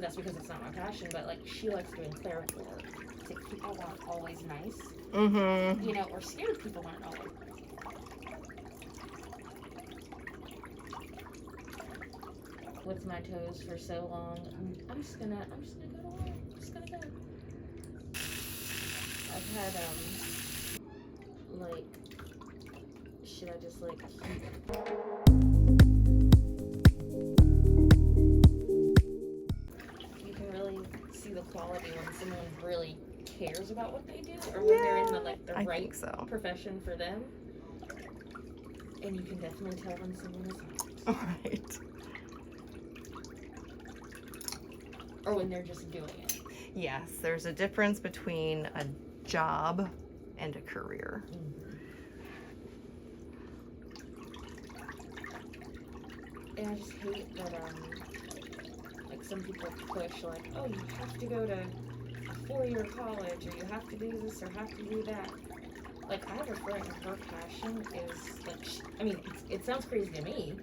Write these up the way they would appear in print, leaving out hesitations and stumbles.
that's because it's not my passion, but like she likes doing clerical work. It's like people aren't always nice, you know, or scared people aren't always. With my toes for so long, I'm just gonna go to work. I'm just gonna go. I've had like, should I just like you can really see the quality when someone really cares about what they do, or when they're in the like the right profession for them. And you can definitely tell when someone is not. Right. Or when they're just doing it. Yes, there's a difference between a job and a career. And I just hate that, like some people push, like, oh, you have to go to a 4-year college, or you have to do this, or have to do that. Like, I have a friend, her passion is, like, I mean, it sounds crazy to me,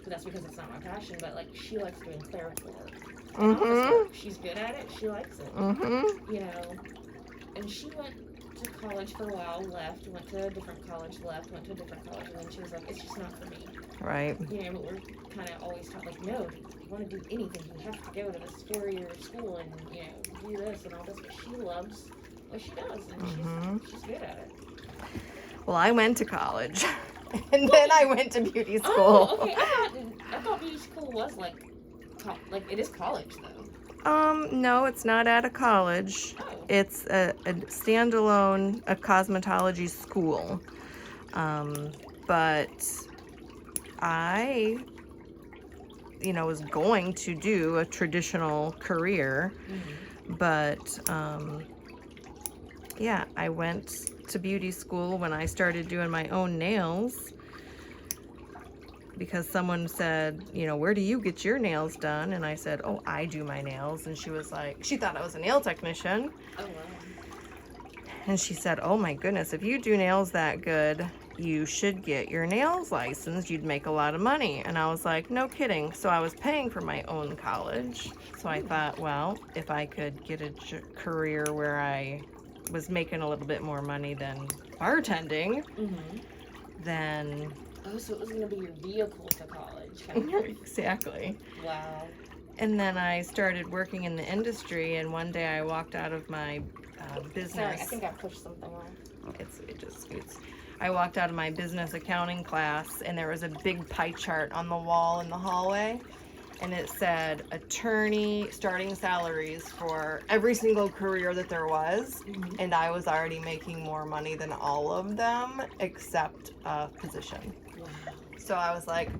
but that's because it's not my passion, but, like, she likes doing clerical work. Office work. She's good at it, she likes it. You know, and she went to college for a while, left, went to a different college, left, went to a different college, and then she was like, it's just not for me. Right. You know, but we're kind of always taught, like, no, if you want to do anything, you have to go to this 4-year school and, you know, do this and all this, but she loves what she does, and she's good at it. Well, I went to college, and then I went to beauty school. Oh, okay, I thought beauty school was, like, it is college, though. No, it's not at a college. Oh. It's a standalone, a cosmetology school. But I, you know, was going to do a traditional career, but, yeah, I went to beauty school when I started doing my own nails, because someone said, you know, where do you get your nails done? And I said, oh, I do my nails. And she was like, she thought I was a nail technician. Oh, wow. And she said, oh my goodness, if you do nails that good, you should get your nails license. You'd make a lot of money. And I was like, no kidding. So I was paying for my own college. So I thought, well, if I could get a career where I was making a little bit more money than bartending, then... Oh, so it was going to be your vehicle to college. Exactly. Wow. And then I started working in the industry, and one day I walked out of my business. Sorry, I think I pushed something off. It just scoots. I walked out of my business accounting class, and there was a big pie chart on the wall in the hallway, and it said attorney starting salaries for every single career that there was, and I was already making more money than all of them except a position. Wow. So I was like,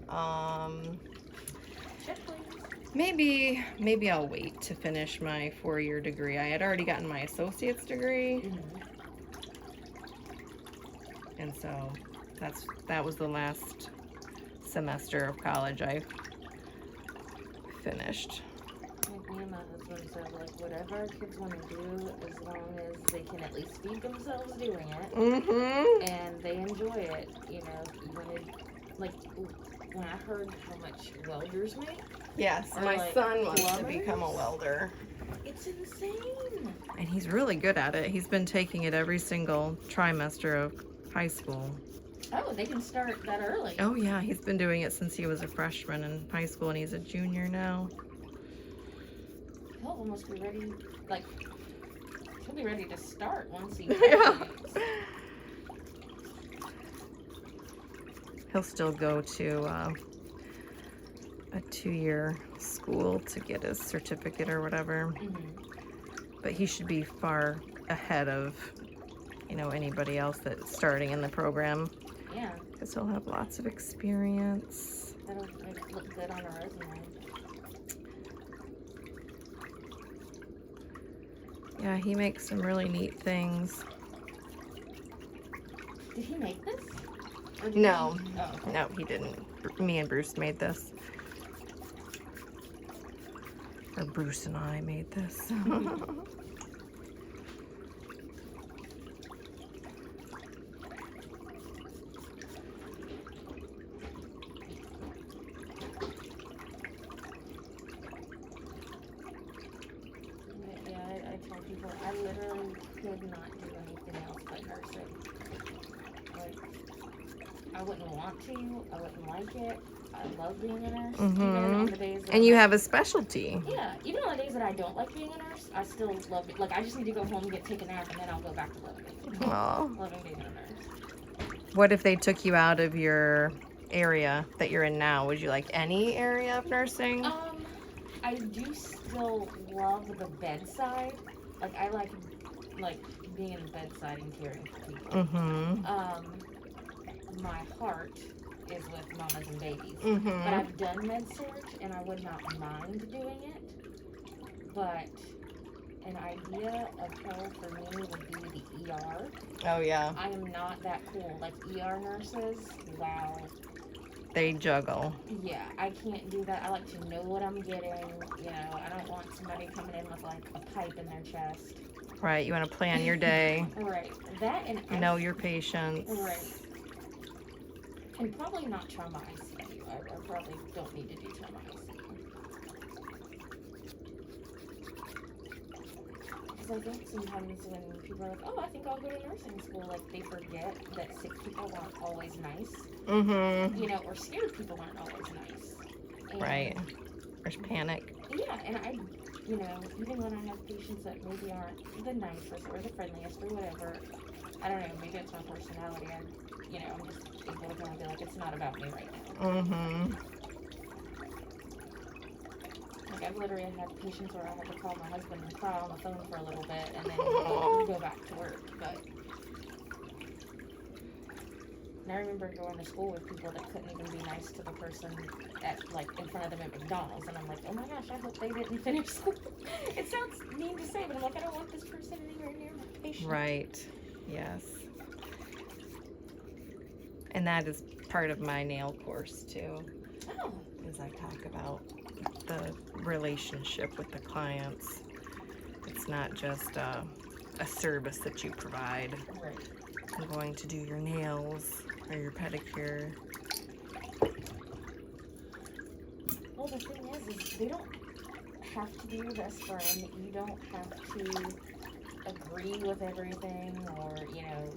Check, please. maybe I'll wait to finish my 4-year degree. I had already gotten my associate's degree. And so that was the last semester of college I finished. Like me and my husband said, like, whatever our kids want to do, as long as they can at least feed themselves doing it, and they enjoy it, you know. Like, when I heard how much welders make, yes, my like son wants to plumbers, become a welder. It's insane. And he's really good at it. He's been taking it every single trimester of high school. Oh, they can start that early. Oh yeah, he's been doing it since he was a freshman in high school, and he's a junior now. He'll almost be ready, like, he'll be ready to start once he graduates. He'll still go to a 2-year school to get his certificate or whatever. But he should be far ahead of, you know, anybody else that's starting in the program. Yeah. Because he'll have lots of experience. That'll look good on a resume. Yeah, he makes some really neat things. Did he make this? No. Oh, okay. No, he didn't. Me and Bruce made this. Or Bruce and I made this. literally could not do anything else but nursing. Like, I wouldn't want to. I wouldn't like it. I love being a nurse. Even on the days that And you have a specialty. Yeah, even on the days that I don't like being a nurse, I still love it. Like, I just need to go home and get taken out, and then I'll go back to loving it. Aww. Loving being a nurse. What if they took you out of your area that you're in now? Would you like any area of nursing? I do still love the bedside. Like, I like being in the bedside and caring for people. My heart is with mamas and babies. But I've done med surg, and I would not mind doing it. But an idea of hell for me would be the ER. Oh, yeah. I am not that cool. Like, ER nurses, wow. They juggle. Yeah, I can't do that. I like to know what I'm getting. You know, I don't want somebody coming in with, like, a pipe in their chest. Right, you want to plan your day. Right. That and know your patients. Right. And probably not trauma ICU. I probably don't need to do trauma ICU. Because I think sometimes when people are like, oh, I think I'll go to nursing school, like, they forget that sick people aren't always nice. You know, or scared people aren't always nice. And right. There's panic. Yeah, and I, you know, even when I have patients that maybe aren't the nicest or the friendliest or whatever, I don't know, maybe it's my personality. I'm just able to kind of be like, it's not about me right now. Like, I've literally had patients where I had to call my husband and cry on the phone for a little bit and then go back to work. But and I remember going to school with people that couldn't even be nice to the person at, like, in front of them at McDonald's, and I'm like, oh my gosh, I hope they didn't finish school. It sounds mean to say, but I'm like, I don't want this person anywhere near my patient. Right. Yes. And that is part of my nail course too. Oh. Is I talk about the relationship with the clients. It's not just a service that you provide. Right. I'm going to do your nails or your pedicure. Well, the thing is they don't have to be your best friend. You don't have to agree with everything or, you know,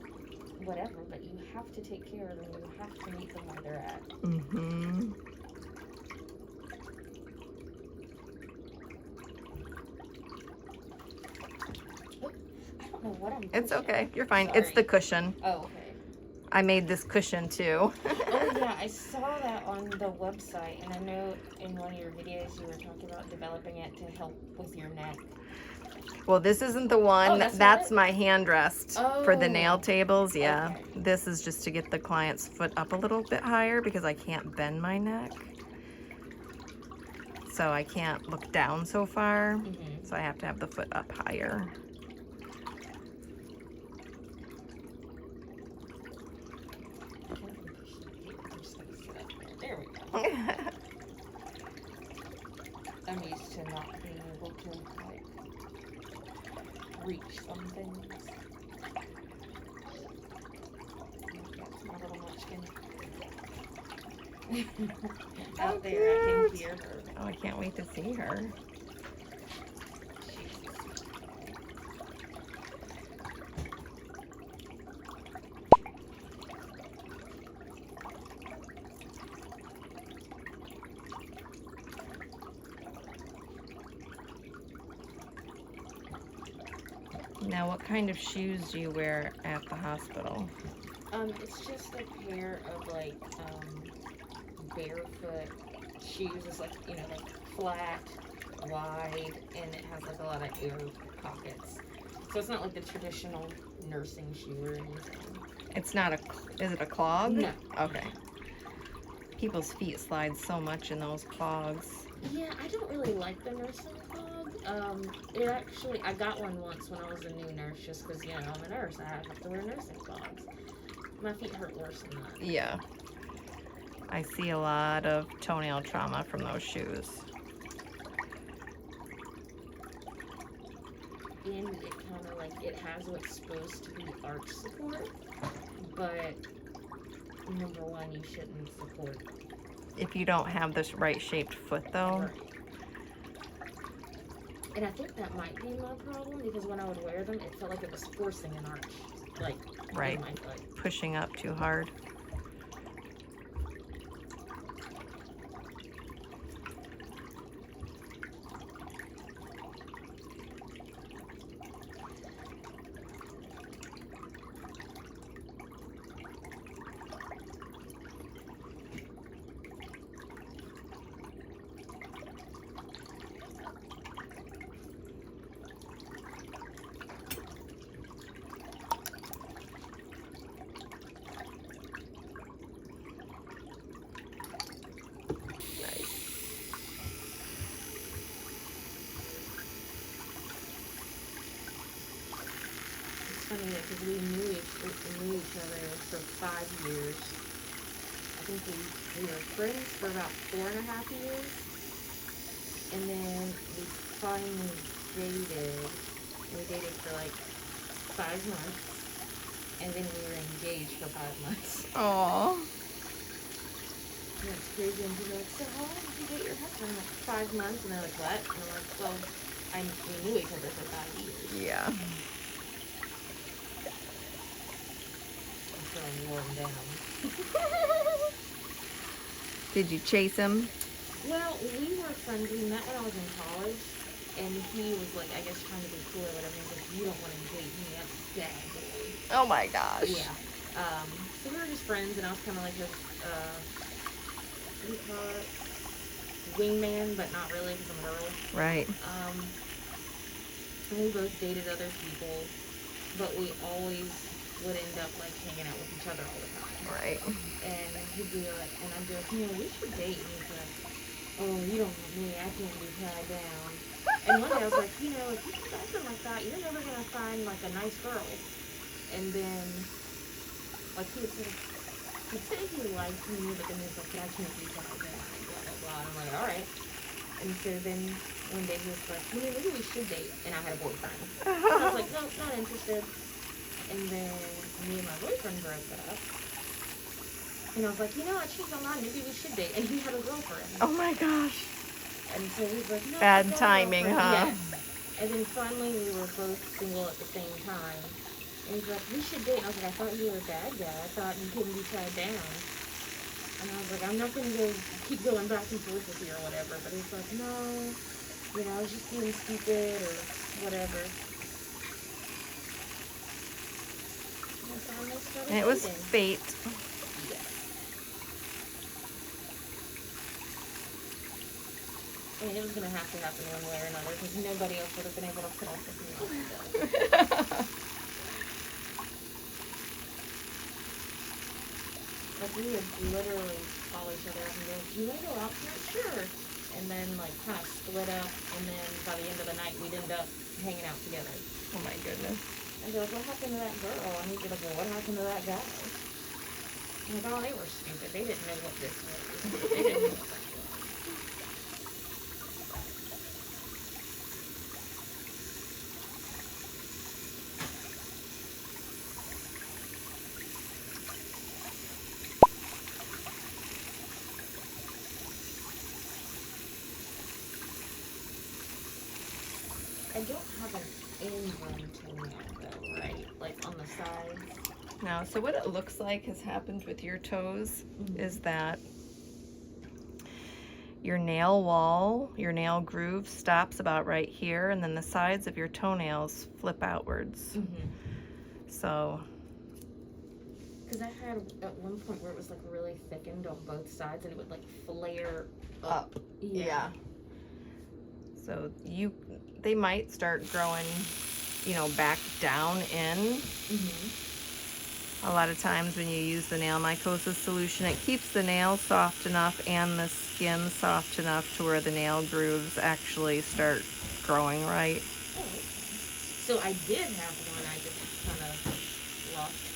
whatever, but you have to take care of them. You have to meet them where they're at. I don't know what I'm pushing. It's okay. You're fine. Sorry. It's the cushion. Oh, okay. I made this cushion too. Oh, yeah. I saw that on the website, and I know in one of your videos you were talking about developing it to help with your neck. Well, this isn't the one. Oh, that's my hand rest for the nail Oh. tables. Yeah. Okay. This is just to get the client's foot up a little bit higher because I can't bend my neck. So I can't look down so far. So I have to have the foot up higher. There we go. I'm used to not being able to, like, reach some things. That's my little munchkin. Out there, I can hear her. Oh, I can't wait to see her. Now, what kind of shoes do you wear at the hospital? It's just a pair of, like, barefoot shoes. It's like, you know, like flat, wide, and it has like a lot of air pockets. So it's not like the traditional nursing shoe or anything. It's not is it a clog? No. Okay. People's feet slide so much in those clogs. Yeah, I don't really like the nursing clog. I got one once when I was a new nurse, just because, you know, I'm a nurse. I have to wear nursing clogs. My feet hurt worse than that. Yeah. I see a lot of toenail trauma from those shoes. And it kind of like, it has what's supposed to be arch support, but number one, you shouldn't support. If you don't have this right shaped foot though. Right. And I think that might be my problem because when I would wear them, it felt like it was forcing an arch, like Right. in my foot. Pushing up too hard. Funny because we knew each other for 5 years. I think we were friends for about 4.5 years, and then we finally dated. We dated for like 5 months, and then we were engaged for 5 months. Aww. And it's crazy, and people are like, so how long did you date your husband? I'm like, 5 months, and they're like, what? And I'm like, well, we knew each other for 5 years. Yeah. So I'm worn down. Did you chase him? Well, we were friends. We met when I was in college, and he was like, I guess trying to be cool or whatever. He's like, you don't want to date me, I'm a bad boy. Oh my gosh. Yeah. So we were just friends, and I was kind of like his, what do you call it? Wingman, but not really because I'm a girl. Right. And we both dated other people, but we always would end up like hanging out with each other all the time. Right. And he'd be like, and I'd be like, you know, we should date. And he's like, oh, you don't know me, I can't be tied down. And one day I was like, you know, if you keep acting like that, you're never gonna find like a nice girl. And then, like he'd say he liked me, but then he's like, I can't be tied down, blah blah blah. And I'm like, all right. And so then one day he was like, you know, maybe we should date. And I had a boyfriend. And I was like, no, not interested. And then me and my boyfriend broke up. And I was like, you know, I changed my mind. Maybe we should date. And he had a girlfriend. Oh my gosh. And so he's like, no. Bad I got a timing, girlfriend. huh? Yes. And then finally we were both single at the same time. And he's like, we should date. And I was like, I thought you were a bad guy. I thought you couldn't be tied down. And I was like, I'm not going to keep going back and forth with you or whatever. But he's like, no. You know, I was just being stupid or whatever. And it was fate. Yeah. I mean, it was going to have to happen one way or another because nobody else would have been able to put up with me like that. Like, we would literally call each other up and go, do you want to go out tonight? Sure. And then, like, kind of split up, and then by the end of the night, we'd end up hanging out together. Oh my goodness. And they're like, what happened to that girl? And he'd be like, well, what happened to that guy? I'm like, oh, they were stupid. They didn't know what this was. They didn't know what that was. I don't have an ingrown toenail though, right? Like on the sides. No, so what it looks like has happened with your toes is that your nail wall, your nail groove stops about right here, and then the sides of your toenails flip outwards. So. Because I had at one point where it was like really thickened on both sides and it would like flare up. Yeah. So they might start growing, you know, back down in. A lot of times when you use the nail mycosis solution, it keeps the nail soft enough and the skin soft enough to where the nail grooves actually start growing right. Oh, okay. So I did have one, I just kind of lost.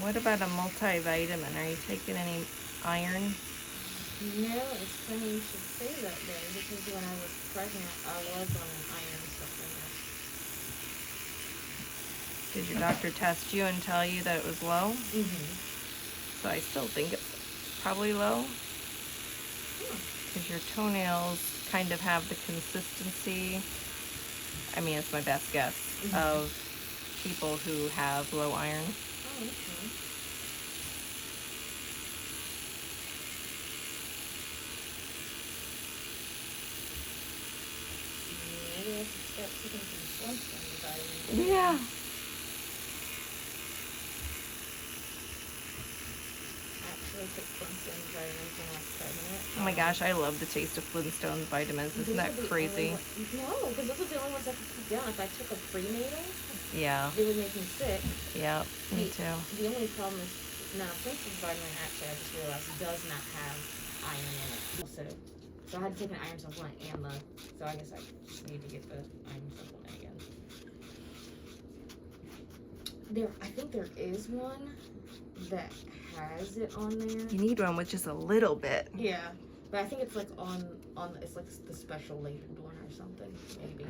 What about a multivitamin? Are you taking any iron? No, it's funny you should say that though, because when I was pregnant, I was on an iron supplement. Did your doctor test you and tell you that it was low? Mm-hmm. So I still think it's probably low. Because your toenails kind of have the consistency, I mean, it's my best guess, of people who have low iron. Oh, okay. Maybe I should start taking some Flintstone vitamins. Yeah. Actually took Flintstone vitamins when I was pregnant. Oh my gosh, I love the taste of Flintstone vitamins. Isn't that crazy? No, because those are the only ones I could keep down. If I took a prenatal, Yeah. it would make me sick. Yeah, me too. The only problem is, now Flintstone vitamin actually, I just realized, does not have iron in it. So I had to take an iron supplement and so I guess I just need to get the iron supplement again. I think there is one that has it on there. You need one with just a little bit. Yeah, but I think it's like it's like the special labeled one or something, maybe.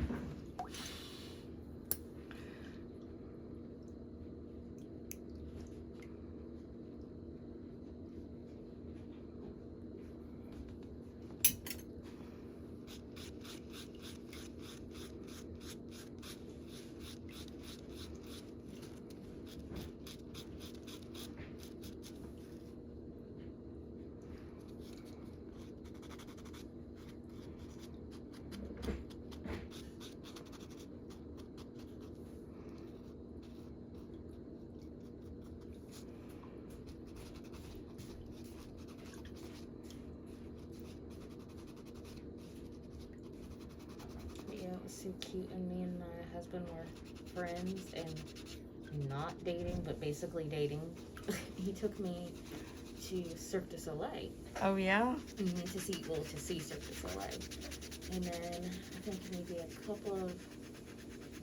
Yeah, it was so cute, and me and my husband were friends and not dating, but basically dating. He took me to Cirque du Soleil. Oh yeah? To see Cirque du Soleil. And then I think maybe a couple of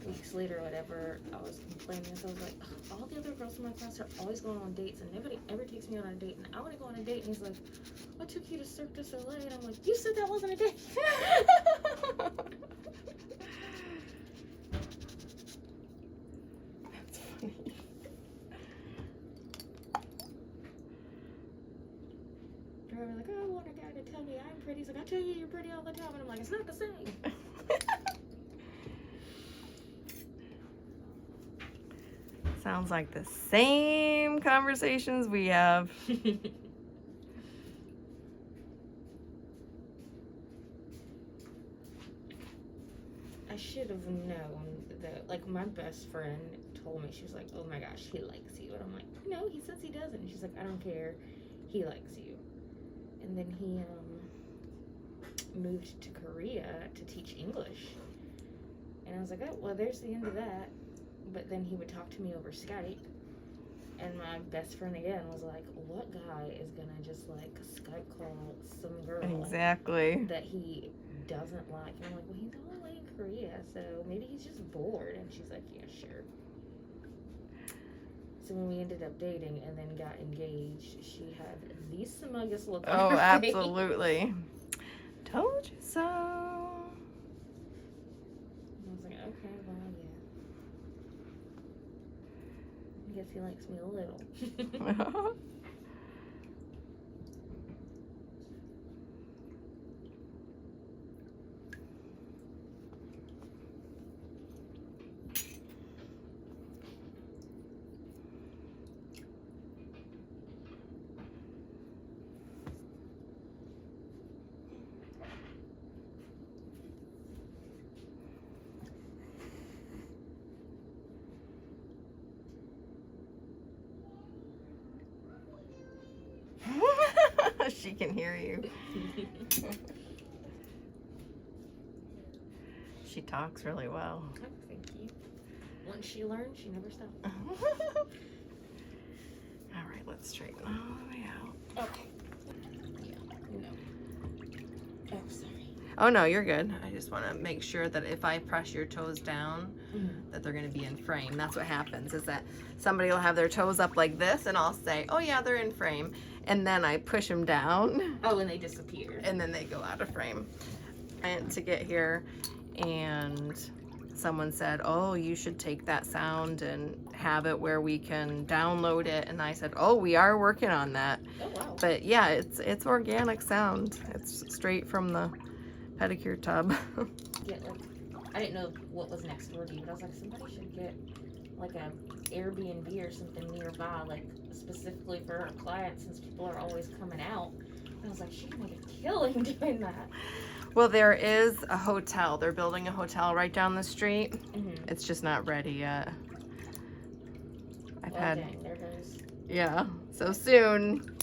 weeks later or whatever, I was complaining, so I was like, all the other girls in my class are always going on dates and nobody ever takes me on a date, and I want to go on a date. And he's like, I took you to Cirque du Soleil, and I'm like, you said that wasn't a date. That's funny. Or we're like, oh, I want a guy to tell me I'm pretty. He's like, I tell you you're pretty all the time, and I'm like, it's not the same. Sounds like the same conversations we have. I should have known that, like, my best friend told me, she was like, oh my gosh, he likes you. And I'm like, no, he says he doesn't. And she's like, I don't care. He likes you. And then he moved to Korea to teach English. And I was like, oh, well, there's the end of that. But then he would talk to me over Skype. And my best friend again was like, what guy is gonna just like Skype call some girl Exactly. that he doesn't like? And I'm like, well, he's all the way in Korea, so maybe he's just bored. And she's like, yeah, sure. So when we ended up dating and then got engaged, she had the smuggest look on her face. Absolutely. Told you so. I was like, okay, well, yeah. I guess he likes me a little. She can hear you. She talks really well. Oh, thank you. Once she learns, she never stops. All right, let's straighten all the way out. Okay. Yeah, no. Oh, sorry. Oh no, you're good. I just want to make sure that if I press your toes down, that they're going to be in frame. That's what happens, is that somebody will have their toes up like this and I'll say, oh yeah, they're in frame. And then I push them down. Oh, and they disappear. And then they go out of frame. To get here, and someone said, oh, you should take that sound and have it where we can download it. And I said, oh, we are working on that. Oh, wow. But yeah, it's organic sound. It's straight from the pedicure tub. Yeah, like, I didn't know what was next door to you, but I was like, somebody should get like a Airbnb or something nearby, like specifically for her clients, since people are always coming out. And I was like, she can make a killing doing that. Well, there is a hotel. They're building a hotel right down the street. Mm-hmm. It's just not ready yet. Dang, there goes. Yeah, so soon,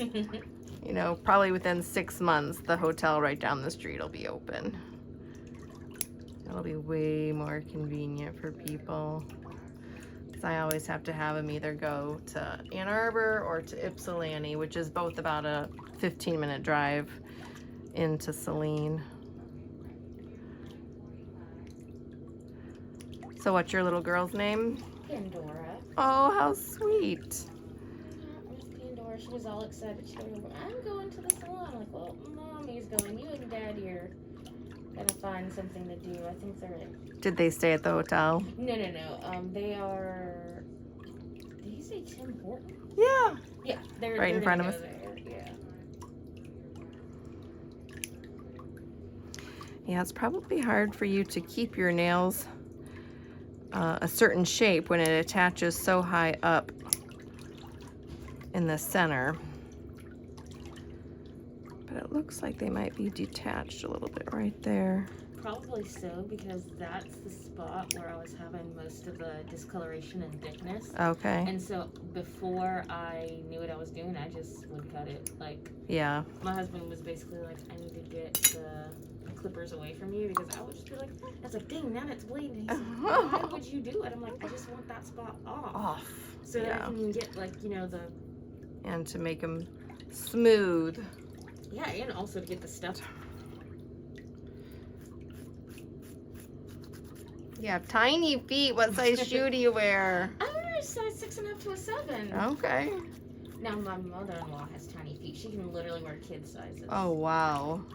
you know, probably within 6 months, the hotel right down the street will be open. It'll be way more convenient for people. Because I always have to have them either go to Ann Arbor or to Ypsilanti, which is both about a 15-minute drive into Saline. So what's your little girl's name? Pandora. Oh, how sweet. Miss Pandora, she was all excited. She goes, I'm going to the salon. I'm like, well, Mommy's going. You and Daddy are gonna find something to do. I think they're Did they stay at the hotel? No. They are. Did you say Tim Horton? Yeah. Yeah, they're Right in front of us. There. Yeah. Yeah, it's probably hard for you to keep your nails a certain shape when it attaches so high up in the center. But it looks like they might be detached a little bit right there. Probably so, because that's the spot where I was having most of the discoloration and thickness. Okay. And so before I knew what I was doing, I just would cut it. Like, Yeah. my husband was basically like, I need to get the clippers away from you, because I would just be like, I was like, dang, now it's bleeding. He's like, why would you do it? I'm like, I just want that spot off. So that I can get, like, you know, the... And to make them smooth. Yeah, and also to get the stuff... You have tiny feet. What size shoe do you wear? I wear a size 6.5 to a 7. Okay. Now, my mother-in-law has tiny feet. She can literally wear kid sizes. Oh, wow.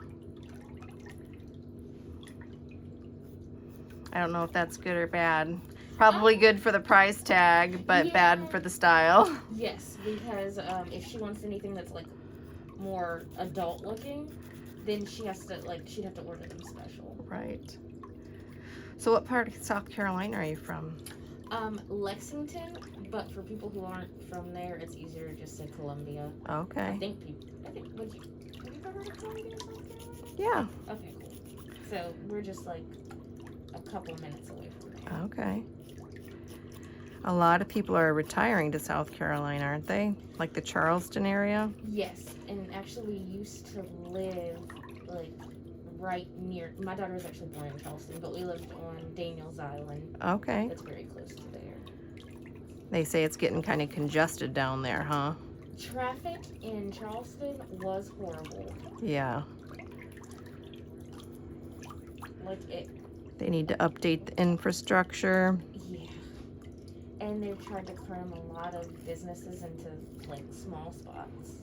I don't know if that's good or bad. Probably good for the price tag, but yeah. bad for the style. Yes, because if she wants anything that's like more adult looking, then she has to she'd have to order them special. Right. So what part of South Carolina are you from? Lexington, but for people who aren't from there, it's easier to just say Columbia. Okay. Have you ever heard of Columbia, South Carolina? Yeah. Okay, cool. So we're just like a couple minutes away from there. Okay. A lot of people are retiring to South Carolina, aren't they? Like the Charleston area? Yes, and actually we used to live like right near, my daughter was actually born in Charleston, but we lived on Daniels Island. Okay. That's very close to there. They say it's getting kind of congested down there, huh? Traffic in Charleston was horrible. Yeah. Like it. They need to update the infrastructure. Yeah. And they've tried to cram a lot of businesses into like small spots.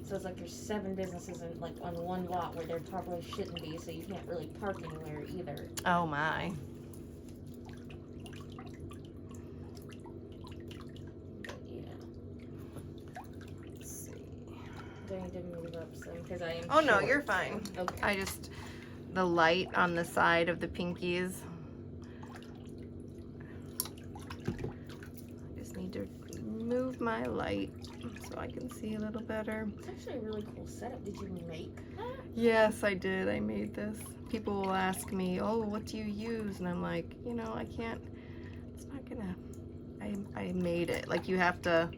So it's like there's 7 businesses in like on one lot where there probably shouldn't be, so you can't really park anywhere either. Oh my. But yeah. Let's see. Do I need to move up some? Because I am Oh no, short. you're fine. Okay. The light on the side of the pinkies. I just need to move my light so I can see a little better. It's actually a really cool setup. Did you make that? Yes, I did. I made this. People will ask me, oh, what do you use? And I'm like, you know, I can't, it's not gonna, I made it. Like you have to,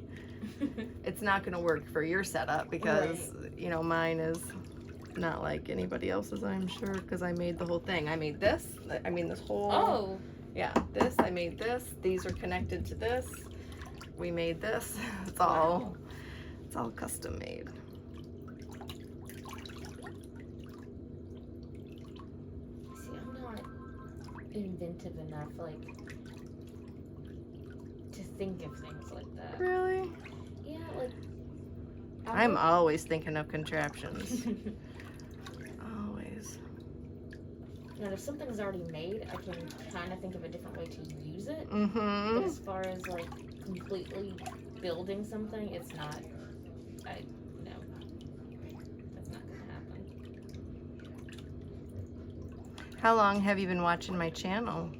it's not gonna work for your setup because, you know, mine is not like anybody else's, I'm sure, because I made the whole thing. I made this, I mean this whole, Oh. yeah, this, I made this, these are connected to this, we made this, it's all custom made. inventive enough, like, to think of things like that. Really? Yeah, like. I'm always thinking of contraptions. Always. And if something's already made, I can kind of think of a different way to use it. Mm-hmm. But as far as like completely building something, it's not. No, that's not gonna happen. How long have you been watching my channel?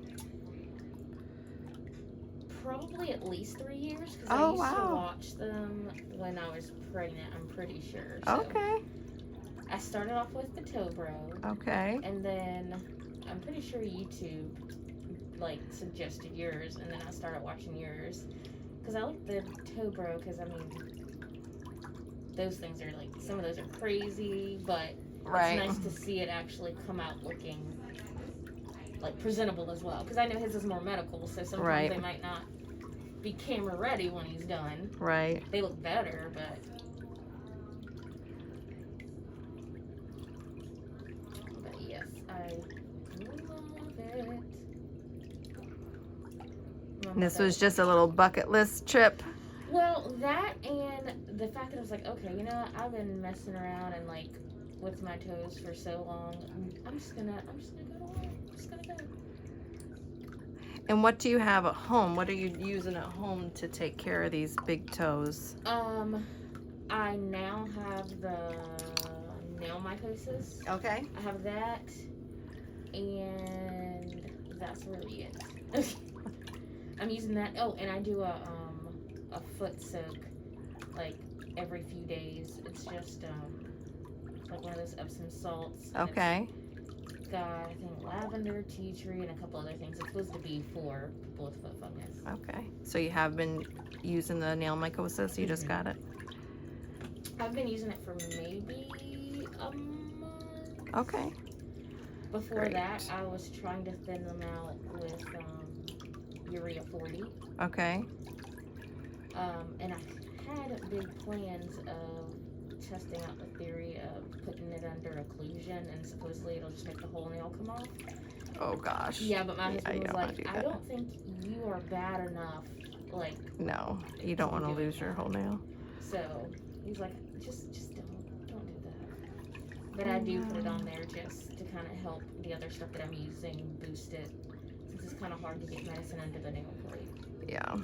Probably at least 3 years, because Oh, I used to wow. watch them when I was pregnant, I'm pretty sure. So Okay. I started off with the toe bro, Okay. and then I'm pretty sure YouTube like suggested yours, and then I started watching yours. Because I like the toe bro, because I mean, those things are like, some of those are crazy, but Right. it's nice to see it actually come out looking like presentable as well. Because I know his is more medical, so sometimes Right. they might not be camera ready when he's done. Right. They look better, but yes, I love it. And this was just a little bucket list trip. Well, that and the fact that I was like, okay, you know what? I've been messing around and like with my toes for so long. I'm just gonna go to work. I'm just gonna go. And what do you have at home? What are you using at home to take care of these big toes? I now have the nail mycosis. Okay. I have that, and that's really it. I'm using that. Oh, and I do a foot soak like every few days. It's just like one of those Epsom salts. Okay. It's got, I think, lavender, tea tree, and a couple other things. It's supposed to be for people with foot fungus. Okay. So you have been using the nail mycosis? You just got it? I've been using it for maybe a month. Okay. Before Great. that, I was trying to thin them out with Urea 40. Okay. And I had big plans of testing out the theory of putting it under occlusion, and supposedly it'll just make the whole nail come off. Oh gosh. Yeah, but my husband you was don't wanna like, do I that. don't think you are bad enough, like. No, you don't want to lose your whole nail. So he's like, just don't do that. But I do put it on there just to kind of help the other stuff that I'm using boost it, since it's kind of hard to get medicine under the nail plate. Yeah.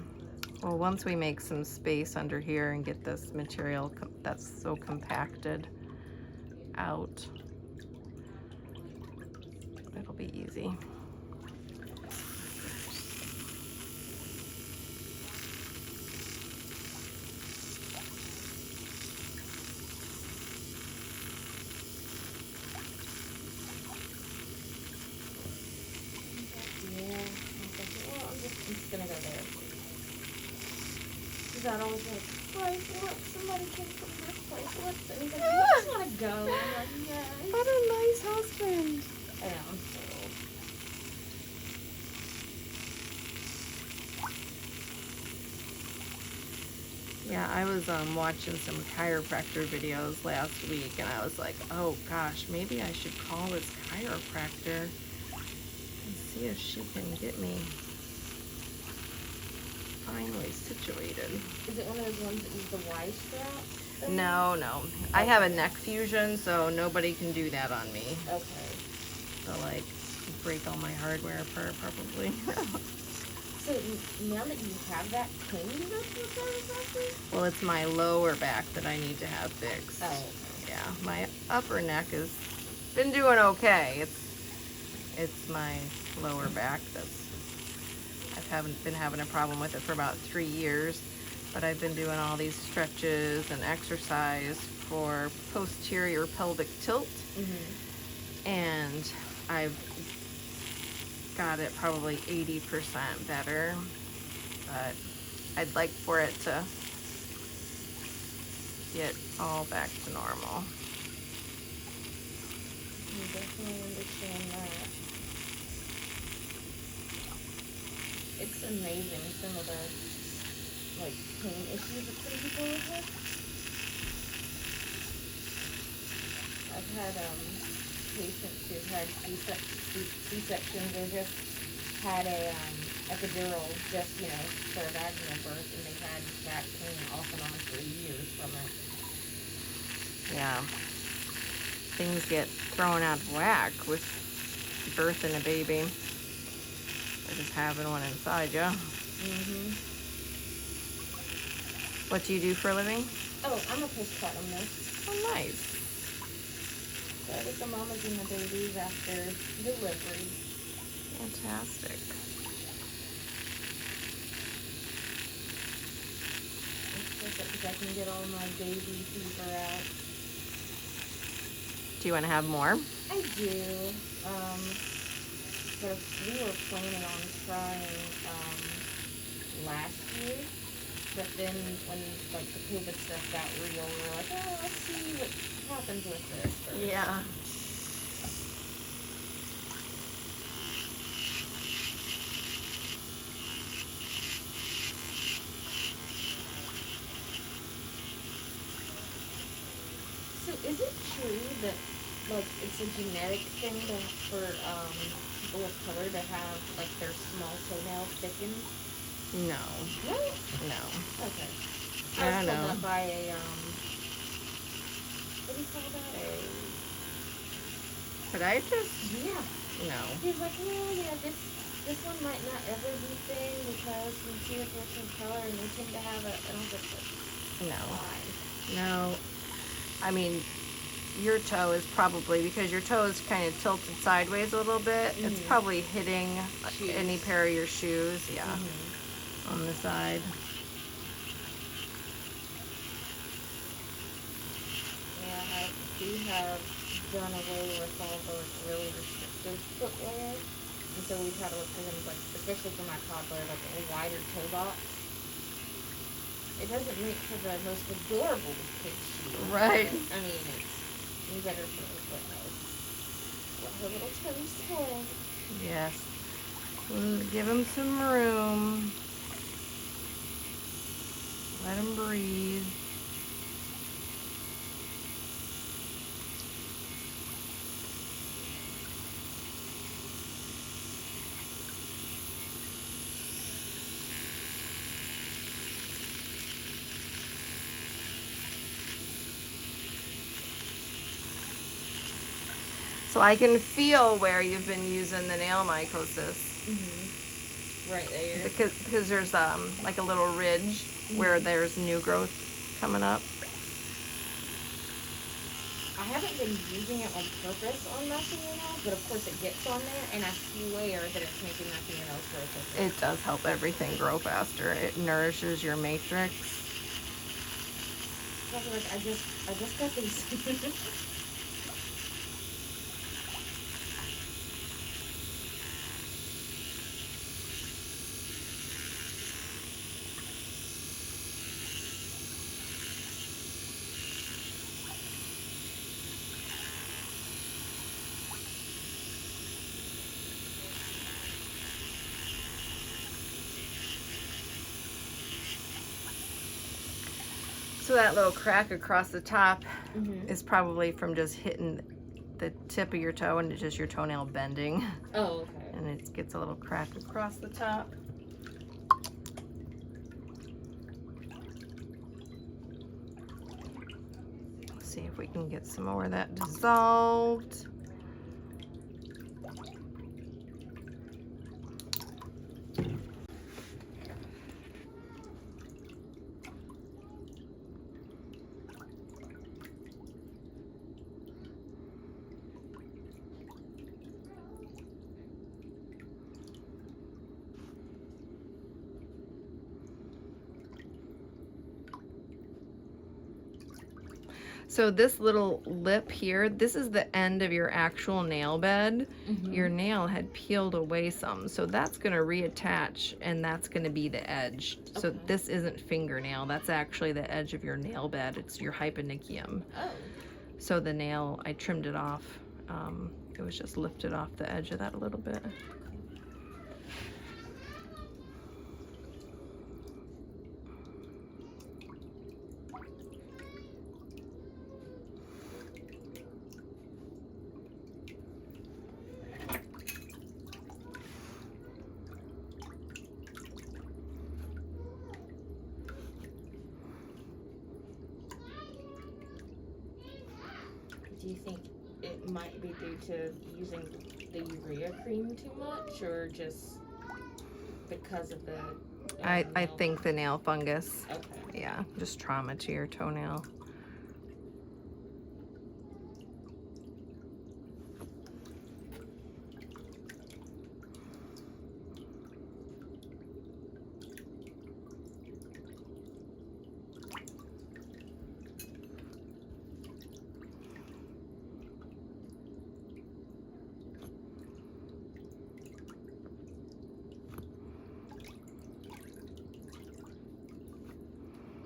Well, once we make some space under here and get this material that's so compacted out, it'll be easy. Yeah, I was like, well, I'm just gonna go there. Because I'd always like, what? Somebody came from this place. What's it? He's like, you just want to go. I'm like, yes. What a nice husband. I know, I'm so old. Yeah, I was watching some chiropractor videos last week, and I was like, oh gosh, maybe I should call this chiropractor and see if she can get me finally situated. Is it one of those ones that use the Y strap? No. I have a neck fusion, so nobody can do that on me. Okay. So like break all my hardware apart probably. So now that you have that, can you go to a chiropractor? Well, it's my lower back that I need to have fixed. Oh. Yeah, my upper neck has been doing okay. It's my lower back haven't been having a problem with it for about 3 years, but I've been doing all these stretches and exercise for posterior pelvic tilt, and I've got it probably 80% better, but I'd like for it to get all back to normal. I definitely understand that. It's amazing some of the like pain issues that some people have. I've had patients who've had C-sections or just had a epidural just, for a vaginal birth, and they had back pain off and on for years from it. Yeah. Things get thrown out of whack with birthing a baby. Or just having one inside you. Mm-hmm. What do you do for a living? Oh, I'm a postpartum nurse. Oh, nice. So I get the mamas and the babies after delivery. Fantastic. Because I can get all my baby fever out. Do you want to have more? I do. But we were planning on trying last year. But then when the COVID stuff got real, we were like, oh, let's see what happens with this first. Yeah. So is it true that it's a genetic thing for people of color to have their small toenail thickened? No. What? No. Okay. I I was don't told know. that by a what do you call that? Podiatrist? Yeah. No. He was like, well, yeah, this one might not ever be thin because we see a person of color and they tend to have it. And I was like, No. why? No. I mean, your toe is probably, because your toe is kind of tilted sideways a little bit, it's probably hitting Shoes. any pair of your shoes, yeah, on the side. Yeah, I do have done away with all those really restrictive footwear. And so we try to look for things especially for my toddler, a wider toe box. It doesn't make for the most adorable kid shoe. Right. I mean, it's better for what her little toes have. Yes. Give him some room. Let him breathe. So I can feel where you've been using the nail mycosis. Right there. Because there's like a little ridge where there's new growth coming up. I haven't been using it on purpose on my fingernails, but of course it gets on there, and I swear that it's making my fingernails grow quicker. It does help everything grow faster. It nourishes your matrix. So I feel I just got these. So that little crack across the top is probably from just hitting the tip of your toe and it's just your toenail bending. Oh, okay. And it gets a little crack across the top. See if we can get some more of that dissolved. So this little lip here, this is the end of your actual nail bed. Your nail had peeled away some, so that's going to reattach and that's going to be the edge. Okay. So this isn't fingernail, that's actually the edge of your nail bed. It's your hyponychium. Oh. So the nail, I trimmed it off. It was just lifted off the edge of that a little bit. Do you think it might be due to using the urea cream too much, or just because of the I nail? think the nail fungus. Okay. Yeah, just trauma to your toenail.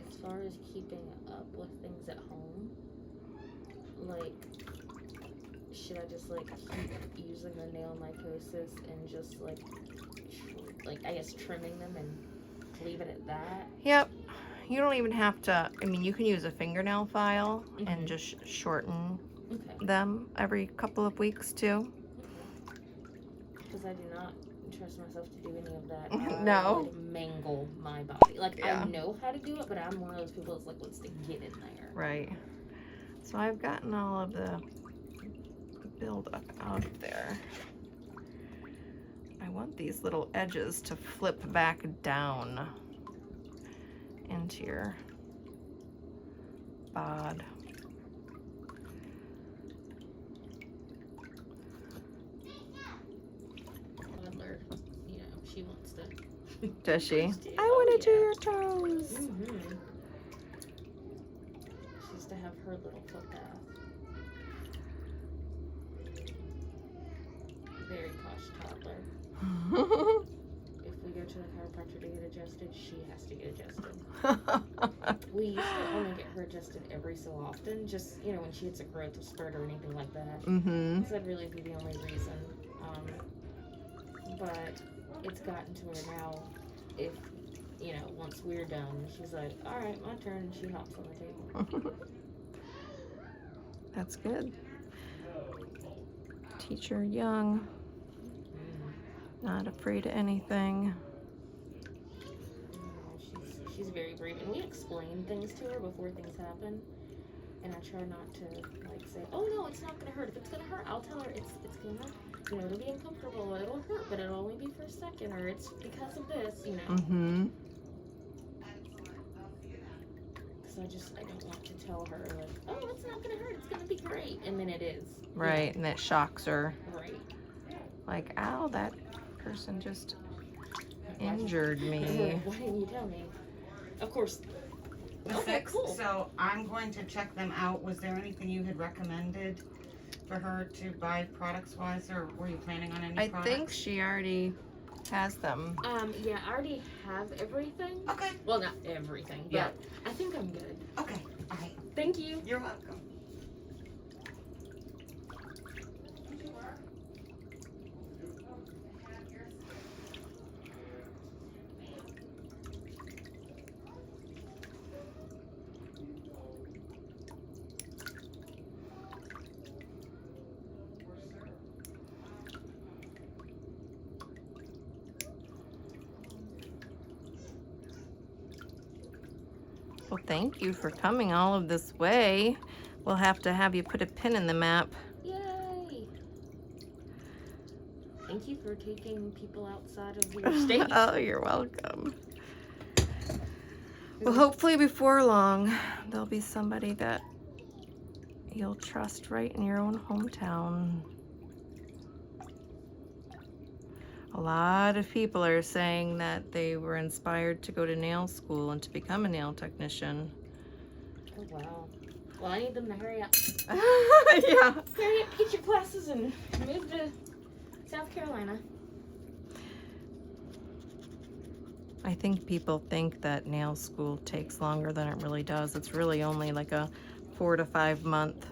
As far as keeping up with things at home, like, should I just like keep using the nail mycosis and just like I guess trimming them and leave it at that? Yep. You don't even have to, I mean, you can use a fingernail file and Mhm. just shorten Okay. them every couple of weeks too. Because I do not trust myself to do any of that. No. I would mangle my body. Like, Yeah. I know how to do it, but I'm one of those people that's like, wants to get in there. Right. So I've gotten all of the buildup out of there. I want these little edges to flip back down into your bod. Toddler, you know, she wants to. Does she? I I want to do your toes. Mm-hmm. She used to have her little footbath. Very posh toddler. If we go to the chiropractor to get adjusted, she has to get adjusted. We used to only get her adjusted every so often, just, you know, when she hits a growth spurt or anything like that. Mm-hmm. So that'd really be the only reason. But it's gotten to where now, if, you know, once we're done, she's like, all right, my turn, and she hops on the table. That's good. Teach her young, not afraid of anything. She's very brave, and we explain things to her before things happen. And I try not to like say, "Oh no, it's not gonna hurt. If it's gonna hurt, I'll tell her it's gonna, you know, it'll be uncomfortable, or it'll hurt, but it'll only be for a second, or it's because of this, you know." Mm-hmm. Because I don't want to tell her like, "Oh, it's not gonna hurt. It's gonna be great," and then it is. Right, You and that shocks her. know? Right. Like, ow, that person just injured me. Why didn't you tell me? Of course. The Okay, sixth, cool. so I'm going to check them out. Was there anything you had recommended for her to buy products wise, or were you planning on any I products? think she already has them. Yeah, I already have everything. Okay. Well, not everything, but Yeah. I think I'm good. Okay. All right. Thank you. You're welcome. Well, thank you for coming all of this way. We'll have to have you put a pin in the map. Yay! Thank you for taking people outside of your state. Oh, you're welcome. Well, hopefully before long, there'll be somebody that you'll trust right in your own hometown. A lot of people are saying that they were inspired to go to nail school and to become a nail technician. Oh, wow. Well, I need them to hurry up. Yeah. Hurry up, get your classes, and move to South Carolina. I think people think that nail school takes longer than it really does. It's really only like a 4 to 5 month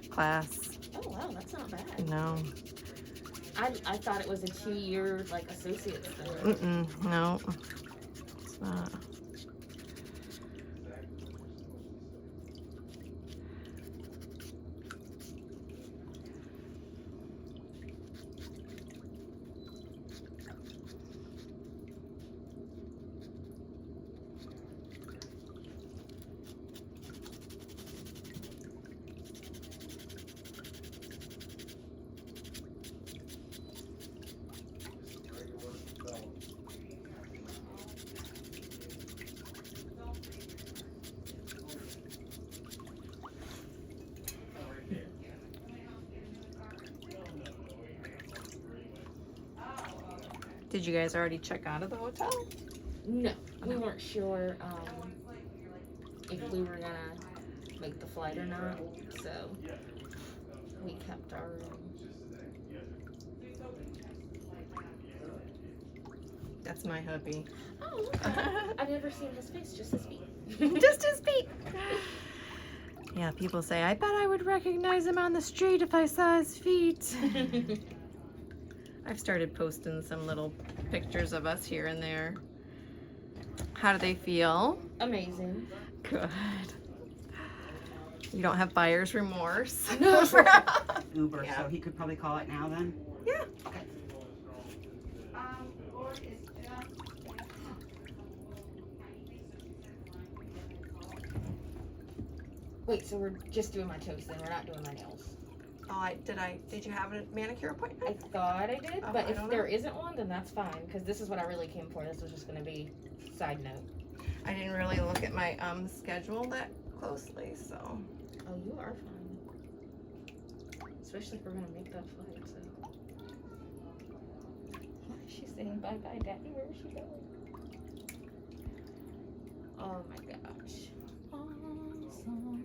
class. Oh, wow, that's not bad. No. I thought it was a 2-year, like, associate's thing. Mm-mm, no. It's not. Did you guys already check out of the hotel? No, we weren't sure if we were gonna make the flight or not, so we kept our room. That's my hubby. Oh, okay. I've never seen his face, just his feet. Just his feet. Yeah, people say, I bet I would recognize him on the street if I saw his feet. I've started posting some little pictures of us here and there. How do they feel? Amazing. Good. You don't have buyer's remorse? No. Uber, Yeah. so he could probably call it now then? Yeah. Okay. Wait, so we're just doing my toes then? We're not doing my nails? Oh, did you have a manicure I appointment? thought I did, Oh, but I if don't there know. isn't one, then that's fine, because this is what I really came for. This was just going to be side note. I didn't really look at my schedule that closely, so. Oh, you are fine. Especially if we're going to make that flight, so. She's saying bye-bye, Daddy. Where is she going? Oh, my gosh. Awesome.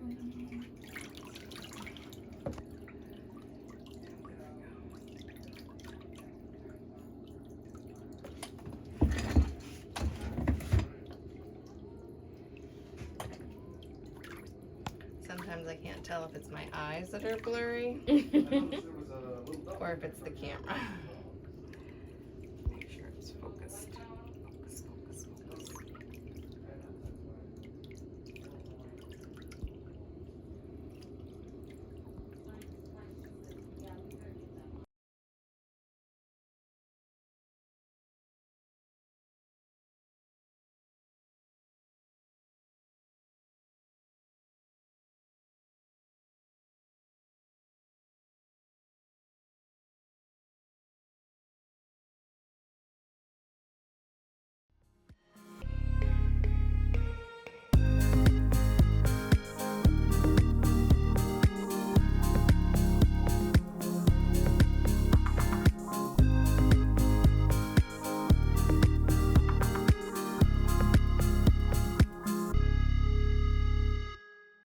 Sometimes I can't tell if it's my eyes that are blurry or if it's the camera. Make sure it's focused.